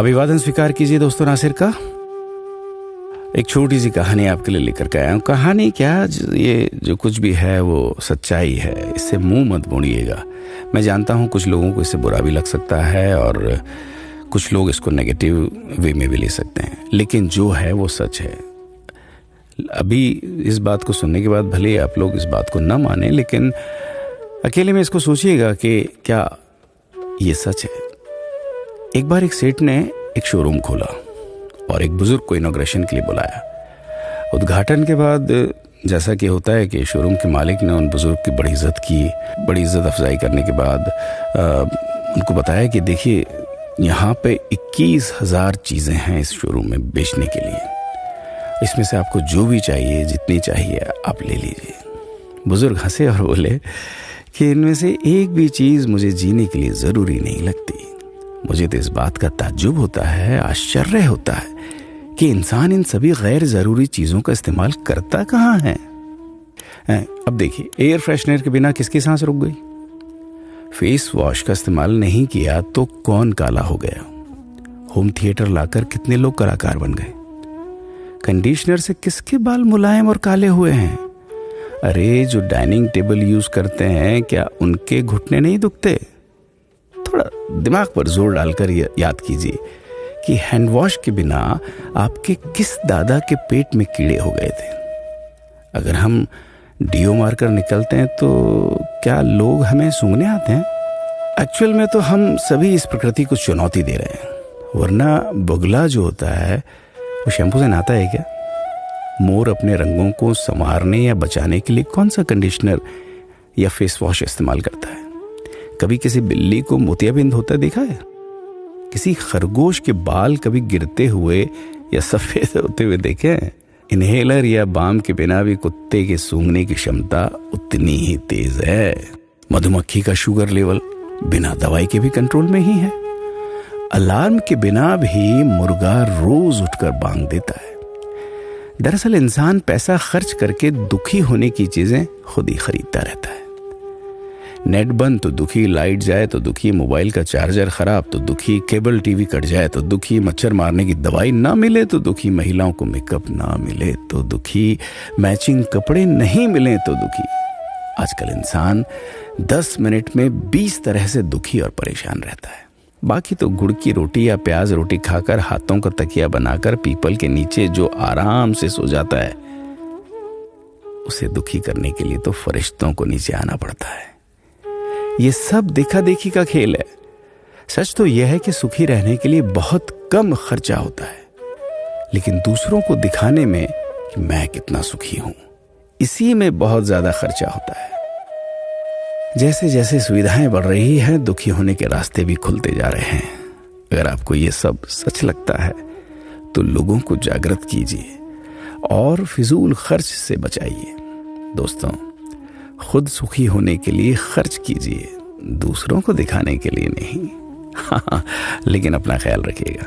अभिवादन स्वीकार कीजिए दोस्तों नासिर का। एक छोटी सी कहानी आपके लिए लेकर के आया हूँ। कहानी क्या, ये जो कुछ भी है वो सच्चाई है, इससे मुंह मत मोड़िएगा। मैं जानता हूँ कुछ लोगों को इससे बुरा भी लग सकता है और कुछ लोग इसको नेगेटिव वे में भी ले सकते हैं, लेकिन जो है वो सच है। अभी इस बात को सुनने के बाद भले आप लोग इस बात को न माने, लेकिन अकेले में इसको सोचिएगा कि क्या ये सच है। एक बार एक सेठ ने एक शोरूम खोला और एक बुजुर्ग को इनॉग्रेशन के लिए बुलाया। उद्घाटन के बाद जैसा कि होता है कि शोरूम के मालिक ने उन बुजुर्ग की बड़ी इज्जत की। बड़ी इज्जत अफजाई करने के बाद उनको बताया कि देखिए, यहाँ पे 21,000 चीज़ें हैं इस शोरूम में बेचने के लिए। इसमें से आपको जो भी चाहिए, जितनी चाहिए आप ले लीजिए। बुजुर्ग हंसे और बोले कि इनमें से एक भी चीज़ मुझे जीने के लिए ज़रूरी नहीं लगती। मुझे तो इस बात का ताज्जुब होता है, आश्चर्य होता है कि इंसान इन सभी गैर ज़रूरी चीज़ों का इस्तेमाल करता कहाँ है। अब देखिए, एयर फ्रेशनर के बिना किसकी सांस रुक गई? फेस वॉश का इस्तेमाल नहीं किया तो कौन काला हो गया? होम थिएटर लाकर कितने लोग कलाकार बन गए? कंडीशनर से किसके बाल मुलायम और काले हुए हैं? अरे, जो डाइनिंग टेबल यूज करते हैं, क्या उनके घुटने नहीं दुखते? थोड़ा दिमाग पर जोर डालकर याद कीजिए कि हैंड वॉश के बिना आपके किस दादा के पेट में कीड़े हो गए थे। अगर हम डीओ मारकर निकलते हैं तो क्या लोग हमें सूंघने आते हैं? एक्चुअल में तो हम सभी इस प्रकृति को चुनौती दे रहे हैं, वरना बगुला जो होता है वो शैम्पू से नहाता है क्या? मोर अपने रंगों को संवारने या बचाने के लिए कौन सा कंडीशनर या फेस वॉश इस्तेमाल करता है? कभी किसी बिल्ली को मोतियाबिंद होता देखा है? किसी खरगोश के बाल कभी गिरते हुए या सफेद होते हुए देखे हैं? इनहेलर या बाम के बिना भी कुत्ते के सूंघने की क्षमता उतनी ही तेज है। मधुमक्खी का शुगर लेवल बिना दवाई के भी कंट्रोल में ही है। अलार्म के बिना भी मुर्गा रोज उठकर बांग देता है। दरअसल इंसान पैसा खर्च करके दुखी होने की चीजें खुद ही खरीदता रहता है। नेट बंद तो दुखी, लाइट जाए तो दुखी, मोबाइल का चार्जर खराब तो दुखी, केबल टीवी कट जाए तो दुखी, मच्छर मारने की दवाई ना मिले तो दुखी, महिलाओं को मेकअप ना मिले तो दुखी, मैचिंग कपड़े नहीं मिले तो दुखी। आजकल इंसान 10 मिनट में 20 तरह से दुखी और परेशान रहता है। बाकी तो गुड़ की रोटी या प्याज रोटी खाकर हाथों का तकिया बनाकर पीपल के नीचे जो आराम से सो जाता है, उसे दुखी करने के लिए तो फरिश्तों को नीचे आना पड़ता है। ये सब देखा देखी का खेल है। सच तो यह है कि सुखी रहने के लिए बहुत कम खर्चा होता है, लेकिन दूसरों को दिखाने में कि मैं कितना सुखी हूं, इसी में बहुत ज्यादा खर्चा होता है। जैसे जैसे सुविधाएं बढ़ रही हैं, दुखी होने के रास्ते भी खुलते जा रहे हैं। अगर आपको ये सब सच लगता है तो लोगों को जागृत कीजिए और फिजूल खर्च से बचाइए। दोस्तों, खुद सुखी होने के लिए खर्च कीजिए, दूसरों को दिखाने के लिए नहीं। हाँ, लेकिन अपना ख्याल रखिएगा।